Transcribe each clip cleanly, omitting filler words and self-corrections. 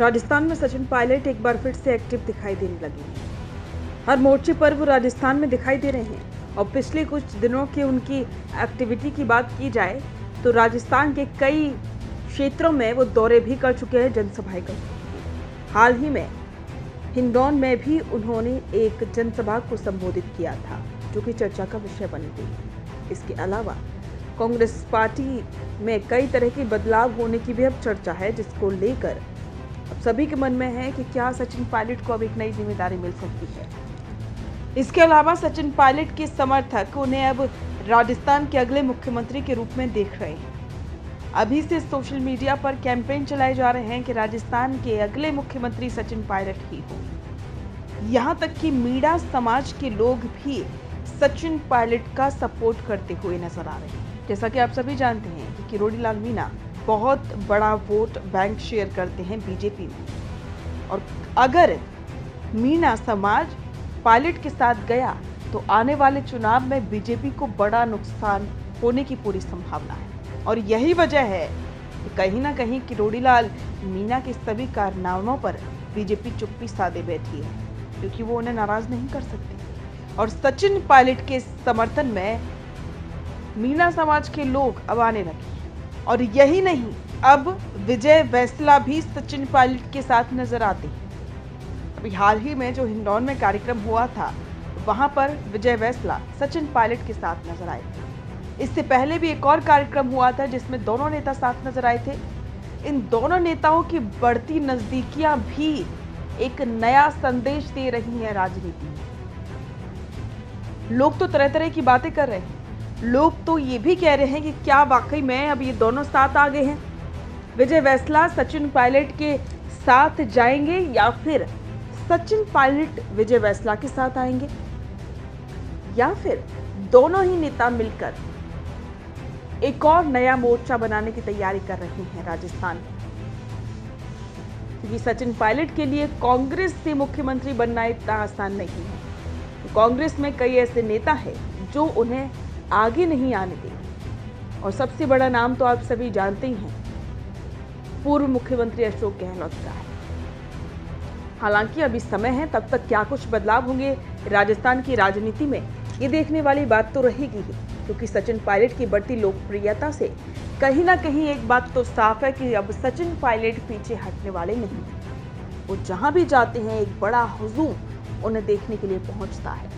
राजस्थान में सचिन पायलट एक बार फिर से एक्टिव दिखाई देने लगे हैं। हर मोर्चे पर वो राजस्थान में दिखाई दे रहे हैं और पिछले कुछ दिनों की उनकी एक्टिविटी की बात की जाए तो राजस्थान के कई क्षेत्रों में वो दौरे भी कर चुके हैं, जनसभाएं कर चुके हैं। हाल ही में हिंडौन में भी उन्होंने एक जनसभा को संबोधित किया था, जो कि चर्चा का विषय बनी हुई। इसके अलावा कांग्रेस पार्टी में कई तरह के बदलाव होने की भी अब चर्चा है, जिसको लेकर अब सभी के मन में है कि क्या सचिन पायलट को अब एक नई जिम्मेदारी मिल सकती है। इसके अलावा सचिन पायलट के समर्थक उन्हें अब राजस्थान के अगले मुख्यमंत्री के रूप में देख रहे हैं। अभी से सोशल मीडिया पर कैंपेन चलाए जा रहे हैं कि राजस्थान के अगले मुख्यमंत्री सचिन पायलट ही हो। यहाँ तक कि मीणा समाज के लोग भी सचिन पायलट का सपोर्ट करते हुए नजर आ रहे हैं। जैसा कि आप सभी जानते हैं कि किरोड़ी लाल मीणा बहुत बड़ा वोट बैंक शेयर करते हैं बीजेपी में, और अगर मीणा समाज पायलट के साथ गया तो आने वाले चुनाव में बीजेपी को बड़ा नुकसान होने की पूरी संभावना है। और यही वजह है कि कहीं ना कहीं किरोड़ी लाल मीणा के सभी कारनामों पर बीजेपी चुप्पी साधे बैठी है, क्योंकि वो उन्हें नाराज नहीं कर सकती। और सचिन पायलट के समर्थन में मीणा समाज के लोग अब आने लगे हैं। और यही नहीं, अब विजय वैसला भी सचिन पायलट के साथ नजर आते हैं। अभी हाल ही में जो हिंडौन में कार्यक्रम हुआ था, वहां पर विजय वैसला सचिन पायलट के साथ नजर आए थे। इससे पहले भी एक और कार्यक्रम हुआ था जिसमें दोनों नेता साथ नजर आए थे। इन दोनों नेताओं की बढ़ती नजदीकियां भी एक नया संदेश दे रही हैं राजनीति में। लोग तो तरह तरह की बातें कर रहे हैं। लोग तो ये भी कह रहे हैं कि क्या वाकई में अब ये दोनों साथ आ गए हैं। विजय वैसला सचिन पायलट के साथ जाएंगे या फिर सचिन पायलट विजय वैसला के साथ आएंगे, या फिर दोनों ही नेता मिलकर एक और नया मोर्चा बनाने की तैयारी कर रहे हैं राजस्थान में। क्योंकि सचिन पायलट के लिए कांग्रेस से मुख्यमंत्री बनना इतना आसान नहीं है। तो कांग्रेस में कई ऐसे नेता हैं जो उन्हें आगे नहीं आने देंगे, और सबसे बड़ा नाम तो आप सभी जानते ही हैं, पूर्व मुख्यमंत्री अशोक गहलोत का है। हालांकि अभी समय है, तब तक क्या कुछ बदलाव होंगे राजस्थान की राजनीति में, ये देखने वाली बात तो रहेगी ही। क्योंकि सचिन पायलट की बढ़ती लोकप्रियता से कहीं ना कहीं एक बात तो साफ है कि अब सचिन पायलट पीछे हटने वाले नहीं हैं। वो जहां भी जाते हैं एक बड़ा हुजूम उन्हें देखने के लिए पहुंचता है,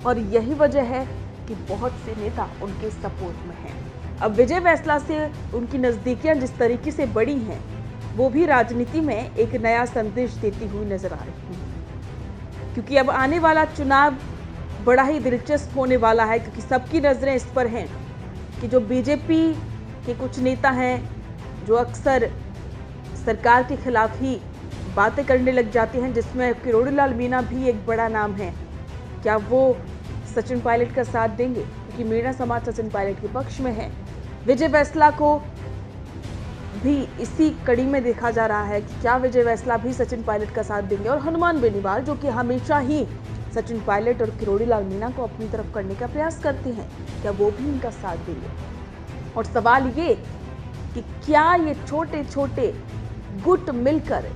और यही वजह है कि बहुत से नेता उनके सपोर्ट में हैं। अब विजय वैसला से उनकी नजदीकियां जिस तरीके से बढ़ी हैं, वो भी राजनीति में एक नया संदेश देती हुई नजर आ रही है। क्योंकि अब आने वाला चुनाव बड़ा ही दिलचस्प होने वाला है, क्योंकि सबकी नजरें इस पर हैं कि जो बीजेपी के कुछ नेता हैं जो अक्सर सरकार के खिलाफ ही बातें करने लग जाते हैं, जिसमें किरोड़ी लाल मीणा भी एक बड़ा नाम है। क्या वो सचिन पायलट का साथ देंगे? क्योंकि मीणा समाज सचिन पायलट के पक्ष में है। विजय वैसला को भी इसी कड़ी में देखा जा रहा है कि क्या विजय वैसला भी सचिन पायलट का साथ देंगे। और हनुमान बेनीवाल, जो कि हमेशा ही सचिन पायलट और किरोड़ी लाल मीणा को अपनी तरफ करने का प्रयास करते हैं, क्या वो भी इनका साथ देंगे? और सवाल ये कि क्या ये छोटे छोटे गुट मिलकर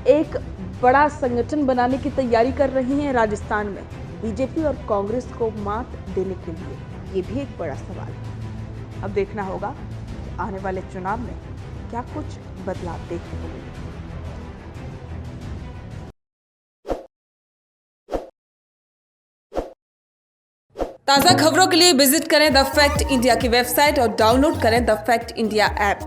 एक बड़ा संगठन बनाने की तैयारी कर रही हैं राजस्थान में बीजेपी और कांग्रेस को मात देने के लिए? ये भी एक बड़ा सवाल है। अब देखना होगा कि आने वाले चुनाव में क्या कुछ बदलाव देखने को मिलेगा। ताज़ा खबरों के लिए विजिट करें द फैक्ट इंडिया की वेबसाइट और डाउनलोड करें द फैक्ट इंडिया ऐप।